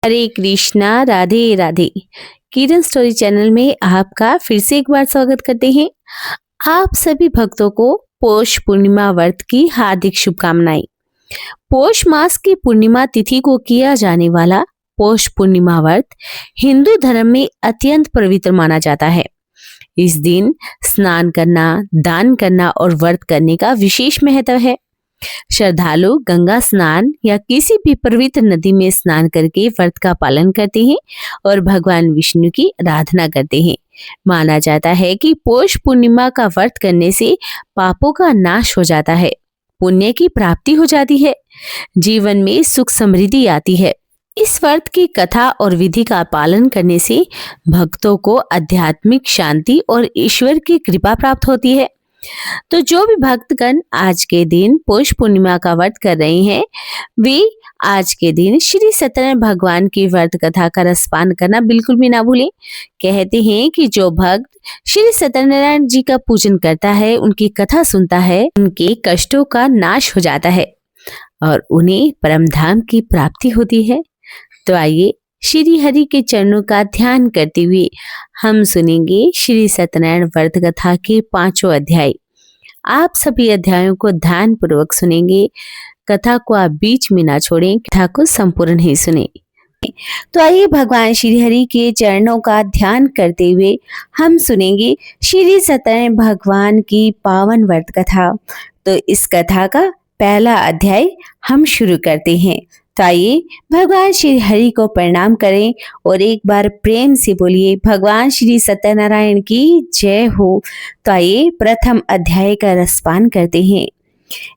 हरे कृष्णा, राधे राधे। किरण story channel में आपका फिर से एक बार स्वागत करते हैं। आप सभी भक्तों को पौष पूर्णिमा व्रत की हार्दिक शुभकामनाएं। पौष मास की पूर्णिमा तिथि को किया जाने वाला पौष पूर्णिमा व्रत हिंदू धर्म में अत्यंत पवित्र माना जाता है। इस दिन स्नान करना, दान करना और व्रत करने का विशेष महत्व है। श्रद्धालु गंगा स्नान या किसी भी पवित्र नदी में स्नान करके व्रत का पालन करते हैं और भगवान विष्णु की आराधना करते हैं। माना जाता है कि पौष पूर्णिमा का व्रत करने से पापों का नाश हो जाता है, पुण्य की प्राप्ति हो जाती है, जीवन में सुख समृद्धि आती है। इस व्रत की कथा और विधि का पालन करने से भक्तों को आध्यात्मिक शांति और ईश्वर की कृपा प्राप्त होती है। तो जो भी भक्तगण आज के दिन पौष पूर्णिमा का व्रत कर रहे हैं, वे आज के दिन श्री सत्यनारायण भगवान की व्रत कथा का रसपान करना बिल्कुल भी ना भूलें। कहते हैं कि जो भक्त श्री सत्यनारायण जी का पूजन करता है, उनकी कथा सुनता है, उनके कष्टों का नाश हो जाता है और उन्हें परम धाम की प्राप्ति होती है। तो आइए श्री हरि के चरणों का ध्यान करते हुए हम सुनेंगे श्री सत्यनारायण व्रत कथा के 5 अध्याय। आप सभी अध्यायों को ध्यान पूर्वक सुनेंगे। कथा को आप बीच में ना छोड़ें, कथा को संपूर्ण ही सुने। तो आइए भगवान श्री हरि के चरणों का ध्यान करते हुए हम सुनेंगे श्री सत्यनारायण भगवान की पावन व्रत कथा। तो इस कथा का पहला अध्याय हम शुरू करते हैं। तो आइए भगवान श्री हरि को प्रणाम करें और एक बार प्रेम से बोलिए भगवान श्री सत्यनारायण की जय हो। तो आइए प्रथम अध्याय का रसपान करते हैं।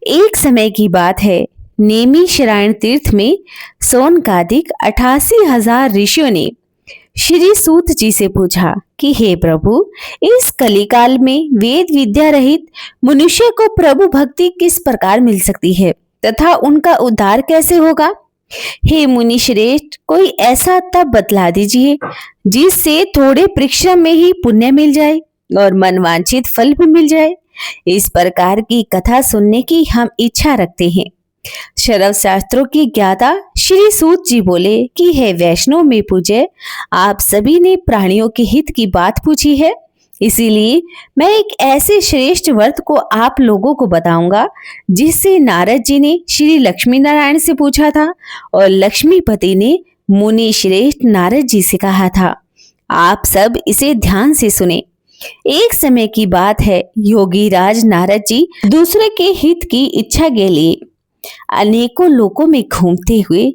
एक समय की बात है, नेमी शरायण तीर्थ में सोनकादिक 88,000 ऋषियों ने श्री सूत जी से पूछा कि हे प्रभु, इस कलिकाल में वेद विद्या रहित मनुष्य को प्रभु भक्ति किस प्रकार मिल सकती है तथा उनका उद्धार कैसे होगा। हे मुनि श्रेष्ठ, कोई ऐसा तप बतला दीजिए जिससे थोड़े परिश्रम में ही पुण्य मिल जाए और मनवांछित फल भी मिल जाए। इस प्रकार की कथा सुनने की हम इच्छा रखते हैं। शरव शास्त्रों की ज्ञाता श्री सूत जी बोले कि हे वैष्णव में पूज्य, आप सभी ने प्राणियों के हित की बात पूछी है, इसीलिए मैं एक ऐसे श्रेष्ठ व्रत को आप लोगों को बताऊंगा जिससे नारद जी ने श्री लक्ष्मी नारायण से पूछा था और लक्ष्मीपति ने मुनि श्रेष्ठ नारद जी से कहा था। आप सब इसे ध्यान से सुने। एक समय की बात है, योगी राज नारद जी दूसरे के हित की इच्छा के लिए अनेकों लोकों में घूमते हुए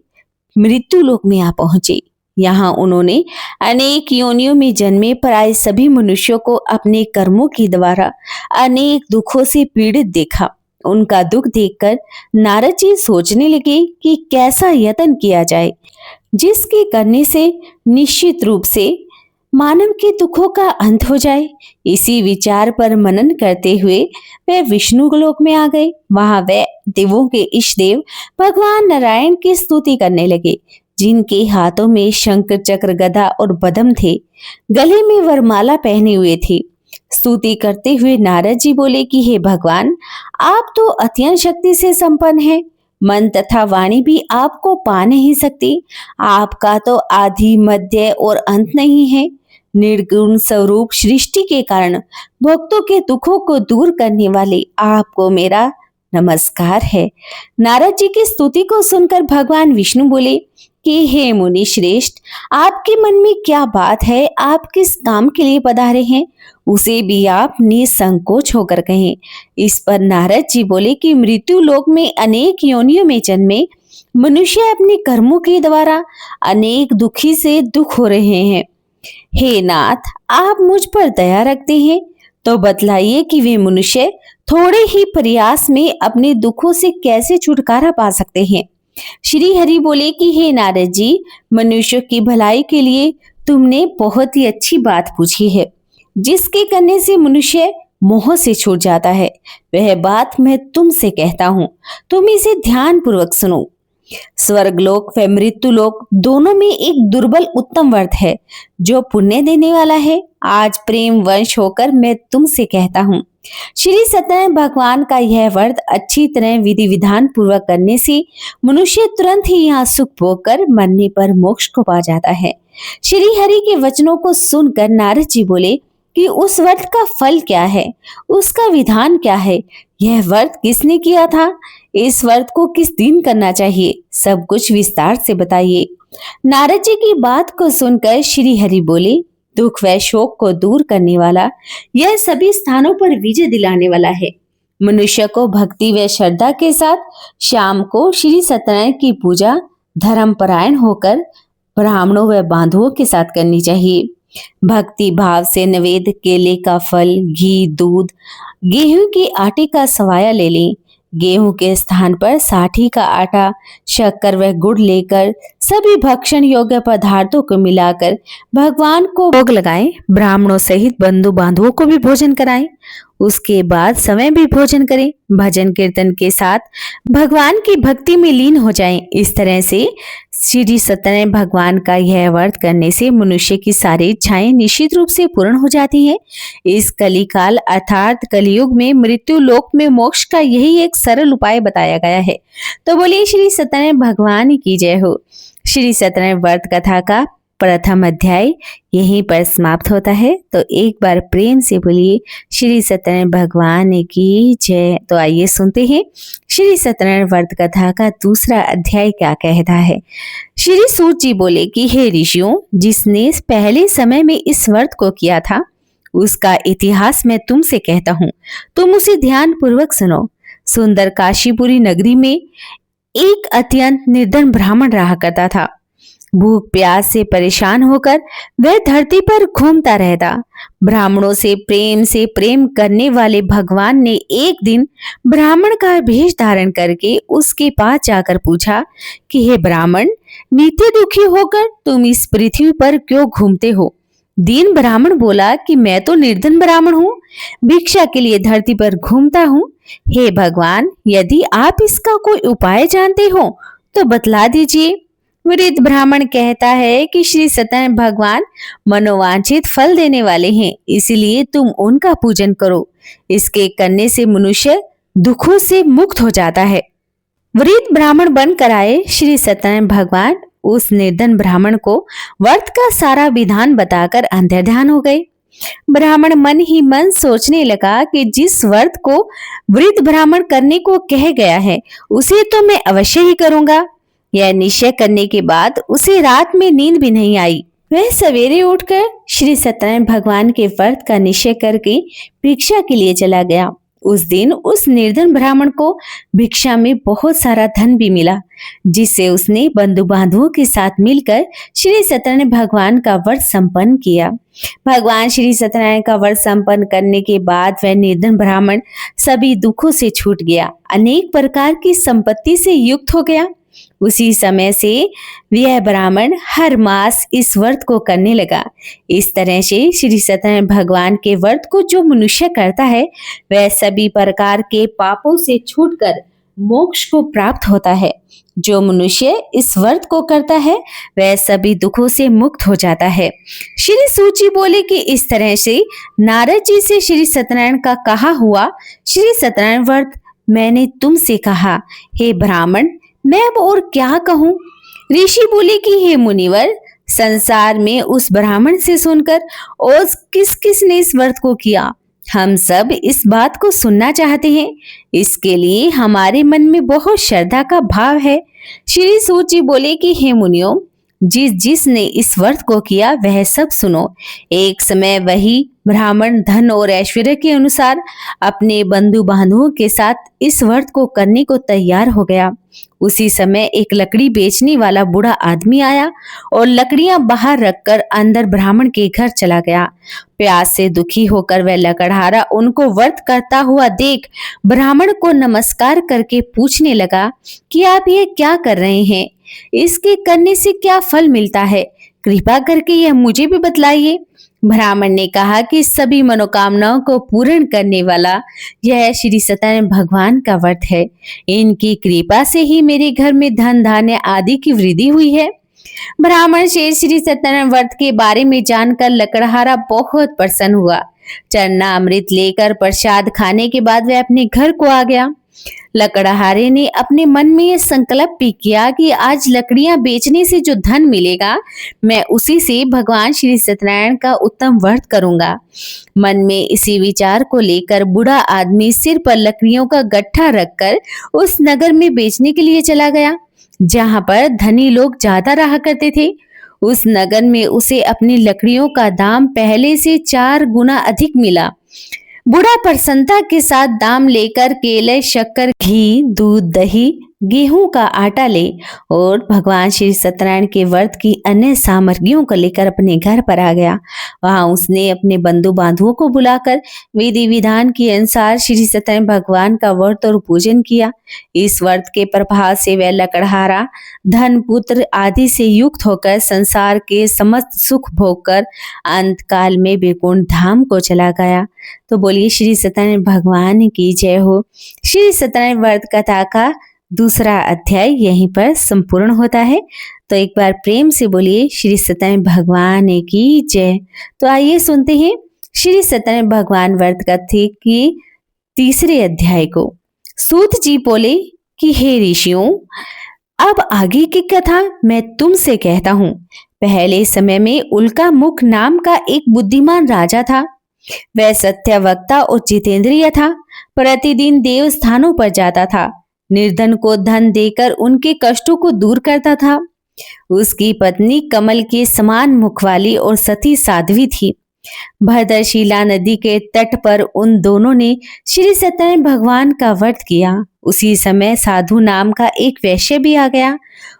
मृत्यु लोक में आ पहुंचे। यहाँ उन्होंने अनेक योनियों में जन्मे पराये सभी मनुष्यों को अपने कर्मों के द्वारा अनेक दुखों से पीड़ित देखा। उनका दुख देखकर नारद जी सोचने लगे कि कैसा यत्न किया जाए जिसके करने से निश्चित रूप से मानव के दुखों का अंत हो जाए। इसी विचार पर मनन करते हुए वे विष्णु लोक में आ गए। वहां वे देवों के इष्ट देव भगवान नारायण की स्तुति करने लगे, जिनके हाथों में शंख चक्र गदा और पद्म थे, गले में वरमाला पहने हुए थे। स्तुति करते हुए नारद जी बोले कि हे भगवान, आप तो अत्यंत शक्ति से संपन्न हैं, मन तथा वाणी भी आपको पा नहीं सकती। आपका तो आदि मध्य और अंत नहीं है। निर्गुण स्वरूप सृष्टि के कारण भक्तों के दुखों को दूर करने वाले आपको मेरा नमस्कार है। नारद जी की स्तुति को सुनकर भगवान विष्णु बोले कि हे मुनि श्रेष्ठ, आपके मन में क्या बात है, आप किस काम के लिए पधारे हैं, उसे भी आप निसंकोच होकर कहें। इस पर नारद जी बोले कि मृत्यु लोक में अनेक योनियों में जन्मे मनुष्य अपने कर्मों के द्वारा अनेक दुखी से दुख हो रहे हैं। हे नाथ, आप मुझ पर दया रखते हैं तो बतलाइए कि वे मनुष्य थोड़े ही प्रयास में अपने दुखों से कैसे छुटकारा पा सकते हैं। श्री हरि बोले कि हे नारद जी, मनुष्य की भलाई के लिए तुमने बहुत ही अच्छी बात पूछी है, जिसके करने से मनुष्य मोह से छूट जाता है। वह बात मैं तुमसे कहता हूँ, तुम इसे ध्यान पूर्वक सुनो। स्वर्गलोक व मृत्युलोक दोनों में एक दुर्बल उत्तम व्रत है जो पुण्य देने वाला है। आज प्रेम वंश होकर मैं तुमसे कहता हूँ, श्री सत्यनारायण भगवान का यह व्रत अच्छी तरह विधि विधान पूर्वक करने से मनुष्य तुरंत ही यहाँ सुख भोग कर मरने पर मोक्ष को पा जाता है। श्री हरि के वचनों को सुनकर नारद जी बोले कि उस व्रत का फल क्या है, उसका विधान क्या है, यह व्रत किसने किया था, इस व्रत को किस दिन करना चाहिए, सब कुछ विस्तार से बताइए। नारद जी की बात को सुनकर श्री हरि बोले, दुख व शोक को दूर करने वाला, यह सभी स्थानों पर विजय दिलाने वाला है। मनुष्य को भक्ति व श्रद्धा के साथ शाम को श्री सत्यनारायण की पूजा धर्मपरायण होकर ब्राह्मणों व बांधुओं के साथ करनी चाहिए। भक्ति भाव से नैवेद्य केले का फल, घी, दूध, गेहूं के आटे का सवाया ले लें। गेहूं के स्थान पर साठी का आटा, शक्कर व गुड़ लेकर सभी भक्षण योग्य पदार्थों को मिलाकर भगवान को भोग लगाएं। ब्राह्मणों सहित बंधु बांधवों को भी भोजन कराएं। उसके बाद समय भी भोजन करें। भजन कीर्तन के साथ भगवान की भक्ति में लीन हो जाएं। इस तरह से श्री सत्यनारायण भगवान का यह व्रत करने से मनुष्य की सारी इच्छाएं निश्चित रूप से पूर्ण हो जाती हैं। इस कलिकाल अर्थात कलयुग में मृत्यु लोक में मोक्ष का यही एक सरल उपाय बताया गया है। तो बोलिए श्री सत्यनारायण भगवान की जय हो। श्री सत्यनारायण व्रत कथा का प्रथम अध्याय यहीं पर समाप्त होता है। तो एक बार प्रेम से बोलिए श्री सत्यनारायण भगवान की जय। तो आइए सुनते हैं श्री सत्यनारायण व्रत कथा का दूसरा अध्याय क्या कहता है। श्री सूत जी बोले कि हे ऋषियों, जिसने पहले समय में इस व्रत को किया था उसका इतिहास मैं तुमसे कहता हूँ, तुम उसे ध्यान पूर्वक सुनो। सुंदर काशीपुरी नगरी में एक अत्यंत निर्धन ब्राह्मण रहा करता था। भूख प्यास से परेशान होकर वह धरती पर घूमता रहता। ब्राह्मणों से प्रेम करने वाले भगवान ने एक दिन ब्राह्मण का भेष धारण करके उसके पास जाकर पूछा कि हे ब्राह्मण, नित्य दुखी होकर तुम इस पृथ्वी पर क्यों घूमते हो। दीन ब्राह्मण बोला कि मैं तो निर्धन ब्राह्मण हूँ, भिक्षा के लिए धरती पर घूमता हूँ। हे भगवान, यदि आप इसका कोई उपाय जानते हो तो बतला दीजिए। वृद्ध ब्राह्मण कहता है कि श्री सत्यनारायण भगवान मनोवांछित फल देने वाले हैं, इसलिए तुम उनका पूजन करो। इसके करने से मनुष्य दुखों से मुक्त हो जाता है। वृद्ध ब्राह्मण बनकर आए श्री सत्यनारायण भगवान उस निर्धन ब्राह्मण को व्रत का सारा विधान बताकर अंतर्ध्यान हो गए। ब्राह्मण मन ही मन सोचने लगा कि जिस व्रत को वृद्ध ब्राह्मण करने को कह गया है उसे तो मैं अवश्य ही करूंगा। यह निश्चय करने के बाद उसे रात में नींद भी नहीं आई। वह सवेरे उठकर श्री सत्यनारायण भगवान के व्रत का निश्चय करके भिक्षा के लिए चला गया। उस दिन उस निर्धन ब्राह्मण को भिक्षा में बहुत सारा धन भी मिला, जिससे उसने बंधु बांधवों के साथ मिलकर श्री सत्यनारायण भगवान का व्रत संपन्न किया। भगवान श्री सत्यनारायण का व्रत संपन्न करने के बाद वह निर्धन ब्राह्मण सभी दुखों से छूट गया, अनेक प्रकार की संपत्ति से युक्त हो गया। उसी समय से यह ब्राह्मण हर मास इस व्रत को करने लगा। इस तरह से श्री सत्यनारायण भगवान के व्रत को जो मनुष्य करता है वह सभी प्रकार के पापों से छूटकर मोक्ष को प्राप्त होता है। जो मनुष्य इस व्रत को करता है वह सभी दुखों से मुक्त हो जाता है। श्री सूची बोले कि इस तरह से नारद जी से श्री सत्यनारायण का कहा हुआ श्री सत्यनारायण व्रत मैंने तुमसे कहा। हे ब्राह्मण, मैं अब और क्या कहूँ। ऋषि बोले कि हे मुनिवर, संसार में उस ब्राह्मण से सुनकर और किस किस ने इस व्रत को किया, हम सब इस बात को सुनना चाहते हैं। इसके लिए हमारे मन में बहुत श्रद्धा का भाव है। श्री सूत जी बोले कि हे मुनियों, जिसने इस व्रत को किया वह सब सुनो। एक समय वही ब्राह्मण धन और ऐश्वर्य के अनुसार अपने बंधु बांधवों के साथ इस व्रत को करने को तैयार हो गया। उसी समय एक लकड़ी बेचने वाला बूढ़ा आदमी आया और लकड़ियां बाहर रखकर अंदर ब्राह्मण के घर चला गया। प्यास से दुखी होकर वह लकड़हारा उनको व्रत करता हुआ देख ब्राह्मण को नमस्कार करके पूछने लगा कि आप ये क्या कर रहे हैं, इसके करने से क्या फल मिलता है, कृपा करके यह मुझे भी बतलाइए। ब्राह्मण ने कहा कि सभी मनोकामनाओं को पूर्ण करने वाला यह श्री सत्यनारायण भगवान का व्रत है। इनकी कृपा से ही मेरे घर में धन धान्य आदि की वृद्धि हुई है। ब्राह्मण से श्री सत्यनारायण व्रत के बारे में जानकर लकड़हारा बहुत प्रसन्न हुआ। चरणामृत लेकर प्रसाद खाने के बाद वह अपने घर को आ गया। लकड़हारे ने अपने मन में यह संकल्प भी किया कि आज लकड़ियां बेचने से जो धन मिलेगा मैं उसी से भगवान श्री सत्यनारायण का उत्तम व्रत करूंगा। मन में इसी विचार को लेकर बूढ़ा आदमी सिर पर लकड़ियों का गट्ठा रखकर उस नगर में बेचने के लिए चला गया जहां पर धनी लोग ज्यादा रहा करते थे। उस नगर में उसे अपनी लकड़ियों का दाम पहले से 4 गुना अधिक मिला। बूढ़ा प्रसन्नता के साथ दाम लेकर केले, शक्कर, घी, दूध, दही, गेहूं का आटा ले और भगवान श्री सत्यनारायण के व्रत की अन्य सामग्रियों को लेकर अपने घर पर आ गया। वहां उसने अपने बंधु बांधवों को बुलाकर विधि विधान के अनुसार श्री सत्यनारायण भगवान का व्रत और पूजन किया। इस व्रत के प्रभाव से वह लकड़हारा धन, पुत्र आदि से युक्त होकर संसार के समस्त सुख भोग कर अंत काल में वैकुंठ धाम को चला गया। तो बोलिए श्री सत्यनारायण भगवान की जय हो। श्री सत्यनारायण व्रत कथा का दूसरा अध्याय यहीं पर संपूर्ण होता है। तो एक बार प्रेम से बोलिए श्री सत्यनारायण भगवान की जय। तो आइए सुनते हैं श्री सत्यनारायण भगवान व्रत कथा की तीसरे अध्याय को। सूत जी बोले कि हे ऋषियों, अब आगे की कथा मैं तुमसे कहता हूँ। पहले समय में उल्का मुख नाम का एक बुद्धिमान राजा था। वह सत्यवक्ता और जितेंद्रिय था। प्रतिदिन देव स्थानों पर जाता था। निर्धन को धन देकर उनके कष्टों को दूर करता था। उसकी पत्नी कमल के समान मुख वाली और सती साध्वी थी। भद्रशिला नदी के तट पर उन दोनों ने श्री सत्यनारायण भगवान का व्रत किया। उसी समय साधु नाम का एक वैश्य भी आ गया।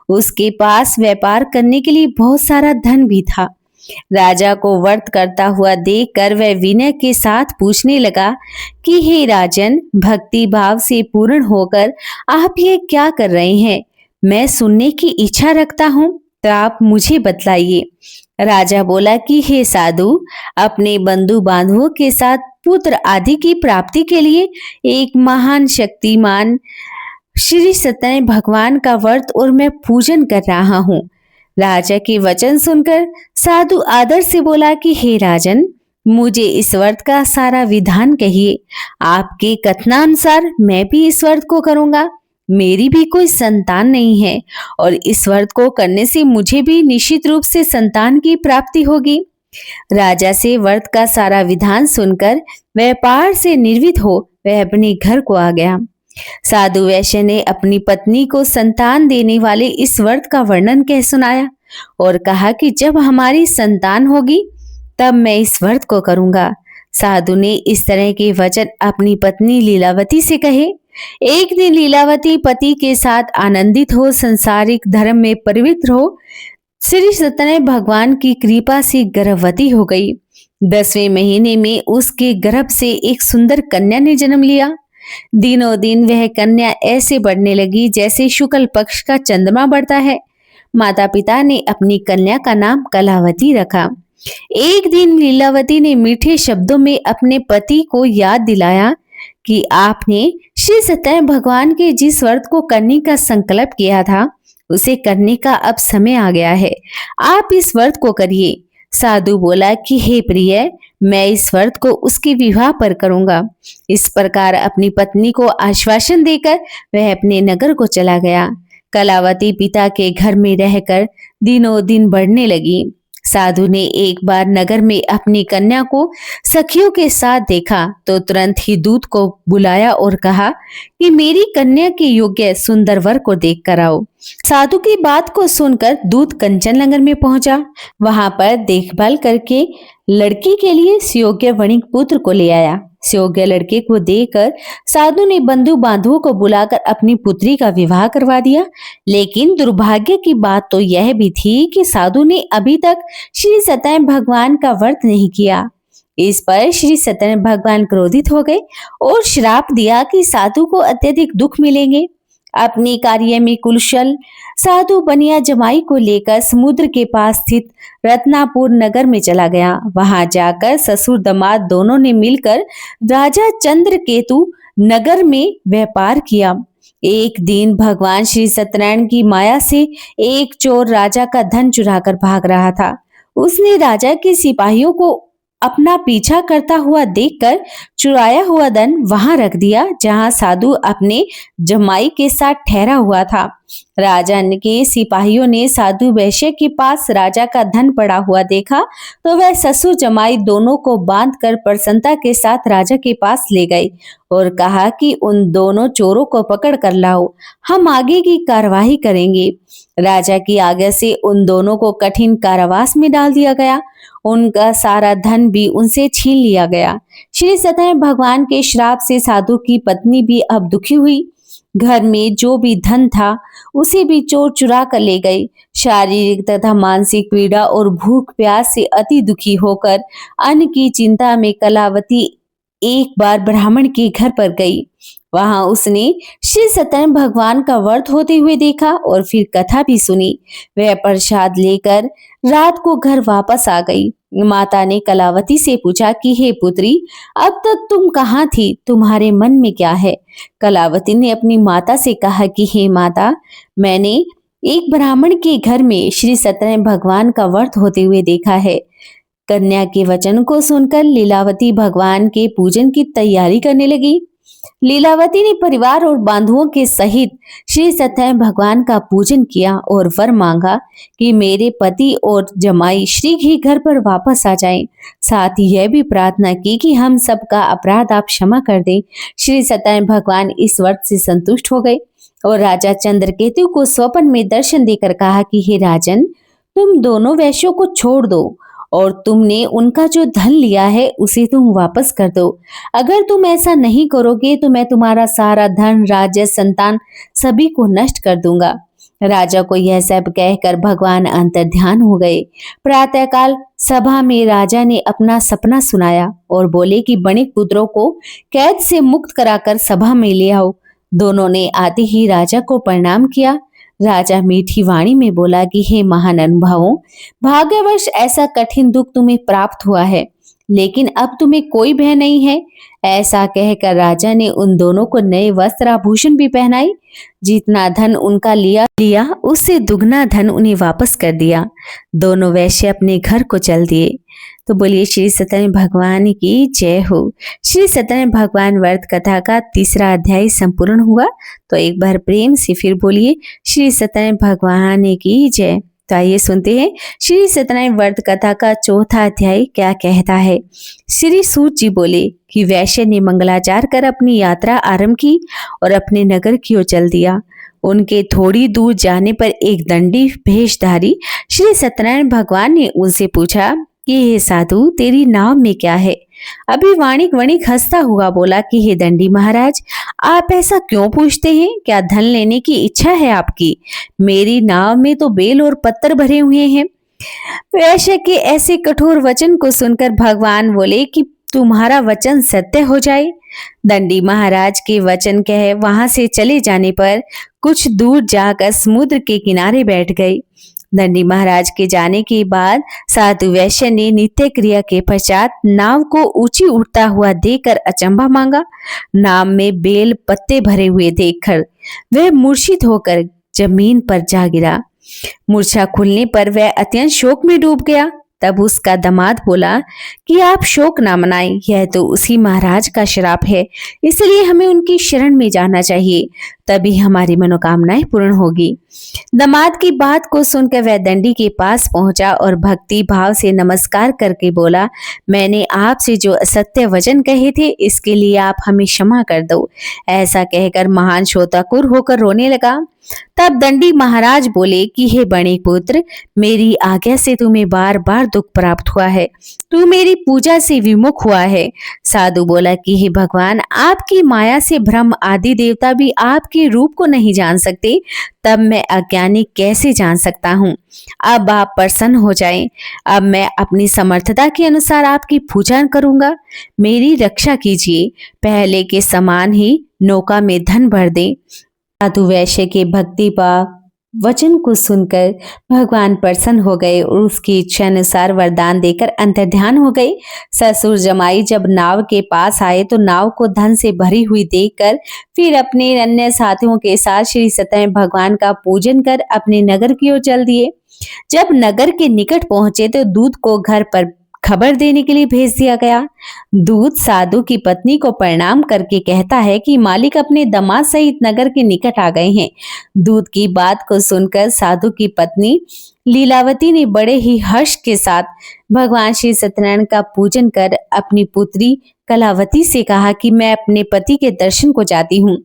उसके पास व्यापार करने के लिए बहुत सारा धन भी था। राजा को व्रत करता हुआ देखकर वह विनय के साथ पूछने लगा कि हे राजन, भक्ति भाव से पूर्ण होकर आप ये क्या कर रहे हैं? मैं सुनने की इच्छा रखता हूँ, तो आप मुझे बतलाइए। राजा बोला कि हे साधु, अपने बंधु बांधवों के साथ पुत्र आदि की प्राप्ति के लिए एक महान शक्तिमान श्री सत्यनारायण भगवान का व्रत और मैं पूजन कर रहा हूँ। राजा के वचन सुनकर साधु आदर से बोला कि हे राजन, मुझे इस व्रत का सारा विधान कहिए। आपके कथनानुसार मैं भी इस व्रत को करूंगा। मेरी भी कोई संतान नहीं है और इस व्रत को करने से मुझे भी निश्चित रूप से संतान की प्राप्ति होगी। राजा से व्रत का सारा विधान सुनकर व्यापार से निर्वित हो वह अपने घर को आ गया। साधु वैश्य ने अपनी पत्नी को संतान देने वाले इस व्रत का वर्णन कह सुनाया और कहा कि जब हमारी संतान होगी तब मैं इस व्रत को करूंगा। साधु ने इस तरह के वचन अपनी पत्नी लीलावती से कहे। एक दिन लीलावती पति के साथ आनंदित हो संसारिक धर्म में पवित्र हो श्री सत्यनारायण भगवान की कृपा से गर्भवती हो गई। 10वें महीने में उसके गर्भ से एक सुंदर कन्या ने जन्म लिया। दिनों दिन वह कन्या ऐसे बढ़ने लगी जैसे शुक्ल पक्ष का चंद्रमा बढ़ता है। माता पिता ने अपनी कन्या का नाम कलावती रखा। एक दिन लीलावती ने मीठे शब्दों में अपने पति को याद दिलाया कि आपने श्री सत्यनारायण भगवान के जिस व्रत को करने का संकल्प किया था उसे करने का अब समय आ गया है। आप इस व्रत को करिए। साधु बोला कि हे प्रिय, मैं इस व्रत को उसके विवाह पर करूंगा। इस प्रकार अपनी पत्नी को आश्वासन देकर वह अपने नगर को चला गया। कलावती पिता के घर में रहकर दिनों दिन बढ़ने लगी। साधु ने एक बार नगर में अपनी कन्या को सखियों के साथ देखा तो तुरंत ही दूत को बुलाया और कहा कि मेरी कन्या के योग्य सुंदर वर को देख कर आओ। साधु की बात को सुनकर दूत कंचन नगर में पहुंचा। वहां पर देखभाल करके लड़की के लिए सुयोग्य वणिक पुत्र को ले आया। सुयोग्य लड़के को देखकर साधु ने बंधु बांधवों को बुलाकर अपनी पुत्री का विवाह करवा दिया। लेकिन दुर्भाग्य की बात तो यह भी थी कि साधु ने अभी तक श्री सत्यनारायण भगवान का व्रत नहीं किया। इस पर श्री सत्यनारायण भगवान क्रोधित हो गए और श्राप दिया कि साधु को अत्यधिक दुख मिलेंगे। अपने कार्य में कुशल साधु बनिया जमाई को लेकर समुद्र के पास स्थित रत्नापुर नगर में चला गया। वहां जाकर ससुर दामाद दोनों ने मिलकर राजा चंद्रकेतु नगर में व्यापार किया। एक दिन भगवान श्री सत्यनारायण की माया से एक चोर राजा का धन चुराकर भाग रहा था। उसने राजा के सिपाहियों को अपना पीछा करता हुआ देखकर चुराया हुआ धन वहां रख दिया जहां साधु अपने जमाई के साथ ठहरा हुआ था। राजा के सिपाहियों ने साधु वैश्य के पास राजा का धन पड़ा हुआ देखा तो वह ससुर जमाई दोनों को बांधकर प्रसन्नता के साथ राजा के पास ले गए और कहा कि उन दोनों चोरों को पकड़ कर लाओ, हम आगे की कार्यवाही करेंगे। राजा की आज्ञा से उन दोनों को कठिन कारावास में डाल दिया गया। उनका सारा धन भी उनसे छीन लिया गया। श्री सत्यनारायण भगवान के श्राप से साधु की पत्नी भी अब दुखी हुई। घर में जो भी धन था उसे भी चोर चुरा कर ले गए। शारीरिक तथा मानसिक पीड़ा और भूख प्यास से अति दुखी होकर अन्न की चिंता में कलावती एक बार ब्राह्मण के घर पर गई। वहां उसने श्री सत्यनारायण भगवान का व्रत होते हुए देखा और फिर कथा भी सुनी। वह प्रसाद लेकर रात को घर वापस आ गई। माता ने कलावती से पूछा कि हे पुत्री, अब तक तुम कहाँ थी, तुम्हारे मन में क्या है? कलावती ने अपनी माता से कहा कि हे माता, मैंने एक ब्राह्मण के घर में श्री सत्यनारायण भगवान का व्रत होते हुए देखा है। कन्या के वचन को सुनकर लीलावती भगवान के पूजन की तैयारी करने लगी। लीलावती ने परिवार और बंधुओं के सहित श्री सत्यनारायण भगवान का पूजन किया और वर मांगा कि मेरे पति और जमाई श्री ही घर पर वापस आ जाएं। साथ ही यह भी प्रार्थना की कि हम सबका अपराध आप क्षमा कर दें। श्री सत्यनारायण भगवान इस व्रत से संतुष्ट हो गए और राजा चंद्रकेतु को स्वप्न में दर्शन देकर कहा कि हे राजन, तुम दोनों वैश्यों को छोड़ दो और तुमने उनका जो धन लिया है उसे तुम वापस कर दो। अगर तुम ऐसा नहीं करोगे तो मैं तुम्हारा सारा धन, राज्य, संतान सभी को नष्ट कर दूंगा। राजा को यह सब कहकर भगवान अंतर्ध्यान हो गए। प्रातःकाल सभा में राजा ने अपना सपना सुनाया और बोले कि बणिक पुत्रों को कैद से मुक्त कराकर सभा में ले आओ। दोनों ने आते ही राजा को प्रणाम किया। राजा मीठी वाणी में बोला कि हे महान अनुभवों, भाग्यवश ऐसा कठिन दुख तुम्हें प्राप्त हुआ है, लेकिन अब तुम्हें कोई भय नहीं है। ऐसा कहकर राजा ने उन दोनों को नए वस्त्र आभूषण भी पहनाई। जितना धन उनका लिया उससे दुगना धन उन्हें वापस कर दिया। दोनों वैश्य अपने घर को चल दिए। तो बोलिए श्री सत्यनारायण भगवान की जय हो। श्री सत्यनारायण भगवान व्रत कथा का तीसरा अध्याय संपूर्ण हुआ। तो एक बार प्रेम से फिर बोलिए श्री सत्यनारायण भगवान की जय। तो आइए सुनते हैं श्री सत्यनारायण व्रत कथा का चौथा अध्याय क्या कहता है। श्री सूत जी बोले कि वैश्य ने मंगलाचार कर अपनी यात्रा आरंभ की और अपने नगर की ओर चल दिया। उनके थोड़ी दूर जाने पर एक दंडी भेषधारी श्री सत्यनारायण भगवान ने उनसे पूछा कि हे साधु, तेरी नाव में क्या है? अभी वणिक हंसता हुआ बोला कि हे दंडी महाराज, आप ऐसा क्यों पूछते हैं? क्या धन लेने की इच्छा है आपकी? मेरी नाव में तो बेल और पत्थर भरे हुए हैं। वैश्य के ऐसे कठोर वचन को सुनकर भगवान बोले कि तुम्हारा वचन सत्य हो जाए। दंडी महाराज के वचन कह वहां से चले जाने पर कुछ दूर जाकर समुद्र के किनारे बैठ गए। दंडी महाराज के जाने के बाद साधु वैश्य ने नित्य क्रिया के पश्चात नाव को ऊंची उठता हुआ देखकर अचंभा मांगा। नाव में बेल पत्ते भरे हुए देखकर वह मूर्छित होकर जमीन पर जा गिरा। मूर्छा खुलने पर वह अत्यंत शोक में डूब गया। तब उसका दामाद बोला कि आप शोक ना मनाएं, यह तो उसी महाराज का श्राप है, इसलिए हमें उनकी शरण में जाना चाहिए, तभी हमारी मनोकामनाएं पूर्ण होगी। दामाद की बात को सुनकर वह दंडी के पास पहुंचा और भक्ति भाव से नमस्कार करके बोला, मैंने आपसे जो असत्य वचन कहे थे इसके लिए आप हमें क्षमा कर दो। ऐसा कहकर महान शोकाकुल होकर रोने लगा। तब दंडी महाराज बोले कि हे बणिक पुत्र, मेरी आज्ञा से तुम्हें बार बार दुख प्राप्त हुआ है, तू मेरी पूजा से विमुख हुआ है। साधु बोला कि हे भगवान, आपकी माया से ब्रह्म आदि देवता भी आपके रूप को नहीं जान सकते, तब मैं अज्ञानी कैसे जान सकता हूँ। अब आप प्रसन्न हो जाएं। अब मैं अपनी समर्थता के अनुसार आपकी पूजा करूंगा। मेरी रक्षा कीजिए, पहले के समान ही नौका में धन भर दे। साधु वैश्य के भक्ति भाव वचन को सुनकर भगवान प्रसन्न हो गए और उसकी इच्छा अनुसार वरदान देकर अंतर्ध्यान हो गए। ससुर जमाई जब नाव के पास आए तो नाव को धन से भरी हुई देखकर फिर अपने अन्य साथियों के साथ श्री सत्यनारायण भगवान का पूजन कर अपने नगर की ओर चल दिए। जब नगर के निकट पहुंचे तो दूत को घर पर खबर देने के लिए भेज दिया गया। दूत साधु की पत्नी को प्रणाम करके कहता है कि मालिक अपने दामाद सहित नगर के निकट आ गए हैं। दूत की बात को सुनकर साधु की पत्नी लीलावती ने बड़े ही हर्ष के साथ भगवान श्री सत्यनारायण का पूजन कर अपनी पुत्री कलावती से कहा कि मैं अपने पति के दर्शन को जाती हूँ,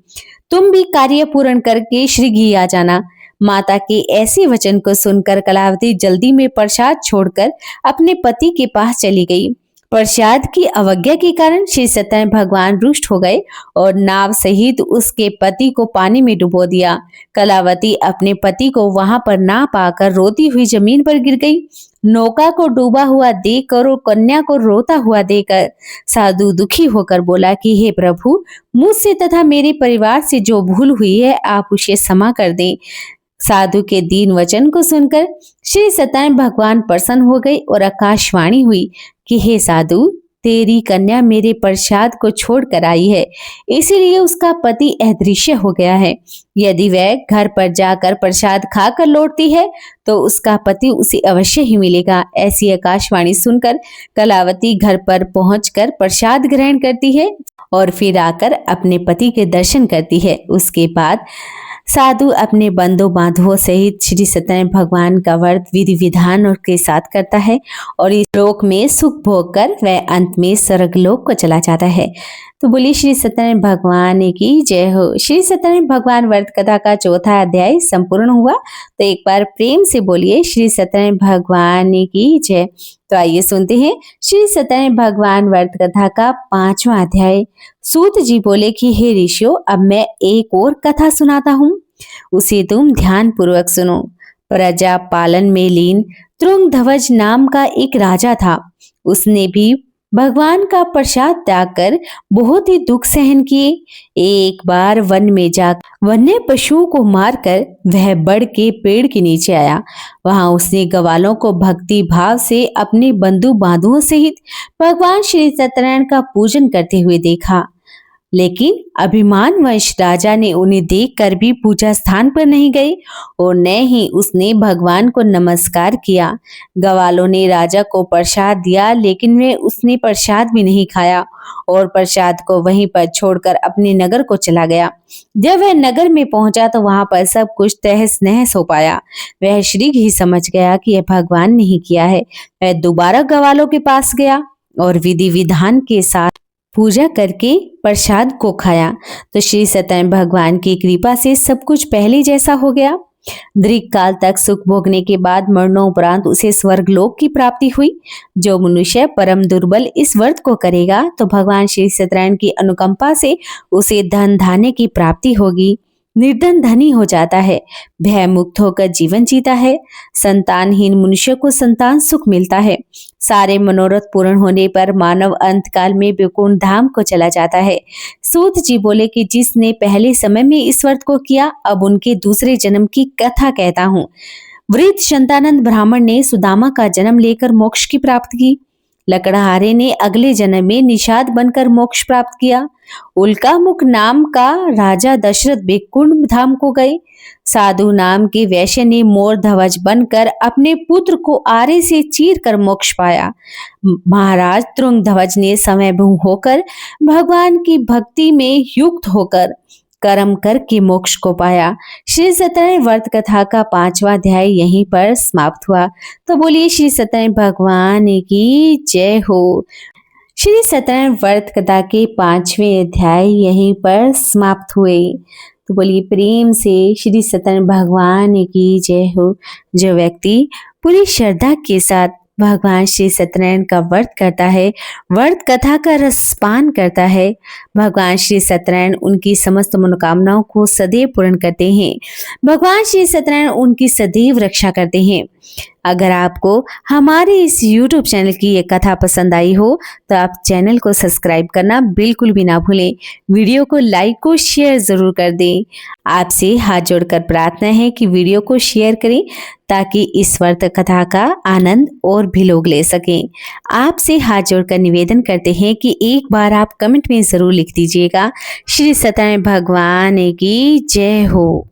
तुम भी कार्य पूर्ण करके श्रीगृह आ जाना। माता के ऐसे वचन को सुनकर कलावती जल्दी में प्रसाद छोड़कर अपने पति के पास चली गई। प्रसाद की अवज्ञा के कारण श्री सत्यनारायण भगवान रुष्ट हो गए और नाव सहित उसके पति को पानी में डुबो दिया। कलावती अपने पति को वहां पर ना पाकर रोती हुई जमीन पर गिर गई। नौका को डूबा हुआ देखकर और कन्या को रोता हुआ देखकर साधु दुखी होकर बोला कि हे प्रभु, मुझसे तथा मेरे परिवार से जो भूल हुई है आप उसे क्षमा कर दें। साधु के दीन वचन को सुनकर श्री सत्यनारायण भगवान प्रसन्न हो गए और आकाशवाणी हुई कि हे साधु, तेरी कन्या मेरे प्रसाद को छोड़ कर आई है, इसीलिए उसका पति अदृश्य हो गया है। यदि वह घर पर जाकर प्रसाद खाकर लौटती है तो उसका पति उसे अवश्य ही मिलेगा। ऐसी आकाशवाणी सुनकर कलावती घर पर पहुंचकर प्रसाद ग्रहण करती है और फिर आकर अपने पति के दर्शन करती है। उसके बाद साधु अपने बंधु बांधवों सहित श्री सत्यनारायण भगवान का व्रत विधि विधान और के साथ करता है और इस लोक में सुख भोग कर वह अंत में स्वर्ग लोक को चला जाता है। तो बोलिए श्री सत्यनारायण भगवान की जय हो। श्री सत्यनारायण भगवान व्रत कथा का चौथा अध्याय संपूर्ण हुआ। तो एक बार प्रेम से बोलिए श्री सत्यनारायण भगवान की जय। तो आइए सुनते हैं श्री सत्यनारायण भगवान व्रत कथा का 5वां अध्याय। सूत जी बोले कि हे ऋषियों, अब मैं एक और कथा सुनाता हूँ, उसे तुम ध्यान पूर्वक सुनो। प्रजा पालन में लीन तुंगध्वज नाम का एक राजा था। उसने भी भगवान का प्रसाद त्याग कर बहुत ही दुख सहन किए। एक बार वन में जाकर वन्य पशुओं को मारकर वह बड़ के पेड़ के नीचे आया। वहां उसने ग्वालों को भक्ति भाव से अपने बंधु बांधुओं सहित भगवान श्री सत्यनारायण का पूजन करते हुए देखा, लेकिन अभिमानवश राजा ने उन्हें देखकर भी पूजा स्थान पर नहीं गए और न ही उसने भगवान को नमस्कार किया। ग्वालों ने राजा को प्रसाद दिया, लेकिन वे उसने प्रसाद भी नहीं खाया और प्रसाद को वहीं पर छोड़कर अपने नगर को चला गया। जब वह नगर में पहुंचा तो वहां पर सब कुछ तहस नहस हो पाया। वह श्रीघ ही समझ गया कि यह भगवान ने ही किया है। वह दोबारा ग्वालों के पास गया और विधि विधान के साथ पूजा करके प्रसाद को खाया तो श्री सत्यनारायण भगवान की कृपा से सब कुछ पहले जैसा हो गया। दीर्घ काल तक सुख भोगने के बाद मरणोपरांत उसे स्वर्ग लोक की प्राप्ति हुई। जो मनुष्य परम दुर्बल इस व्रत को करेगा तो भगवान श्री सत्यनारायण की अनुकंपा से उसे धन धान्य की प्राप्ति होगी। निर्धन धनी हो जाता है, भय मुक्त होकर जीवन जीता है। संतानहीन मनुष्य को संतान सुख मिलता है। सारे मनोरथ पूर्ण होने पर मानव अंत काल में वैकुंठ धाम को चला जाता है। सूत जी बोले कि जिसने पहले समय में इस व्रत को किया, अब उनके दूसरे जन्म की कथा कहता हूँ। वृद्ध शंतानंद ब्राह्मण ने सुदामा का जन्म लेकर मोक्ष की प्राप्ति की। लकड़हारे ने अगले जन्म में निषाद बनकर मोक्ष प्राप्त किया। उल्कामुख नाम का राजा दशरथ वैकुंठ धाम को गए। साधु नाम के वैश्य ने मोर ध्वज बनकर अपने पुत्र को आरे से चीर कर मोक्ष पाया। महाराज तुंगध्वज ने समयभंग होकर भगवान की भक्ति में युक्त होकर कर्म करके मोक्ष को पाया। श्री सत्यनारायण व्रत कथा का 5वां अध्याय यहीं पर समाप्त हुआ। तो बोलिए श्री सत्यनारायण भगवान की जय हो। श्री सत्यनारायण व्रत कथा के 5वें अध्याय यहीं पर समाप्त हुए। तो बोलिए प्रेम से श्री सत्यनारायण भगवान की जय हो। जो व्यक्ति पूरी श्रद्धा के साथ भगवान श्री सत्यनारायण का व्रत करता है, व्रत कथा का रसपान करता है, भगवान श्री सत्यनारायण उनकी समस्त मनोकामनाओं को सदैव पूर्ण करते हैं। भगवान श्री सत्यनारायण उनकी सदैव रक्षा करते हैं। अगर आपको हमारे इस YouTube चैनल की ये कथा पसंद आई हो तो आप चैनल को सब्सक्राइब करना बिल्कुल भी ना भूलें। वीडियो को लाइक और शेयर जरूर कर दें। आपसे हाथ जोड़कर प्रार्थना है कि वीडियो को शेयर करें ताकि इस व्रत कथा का आनंद और भी लोग ले सकें। आपसे हाथ जोड़कर निवेदन करते हैं कि एक बार आप कमेंट में जरूर लिख दीजिएगा, श्री सत्यनारायण भगवान की जय हो।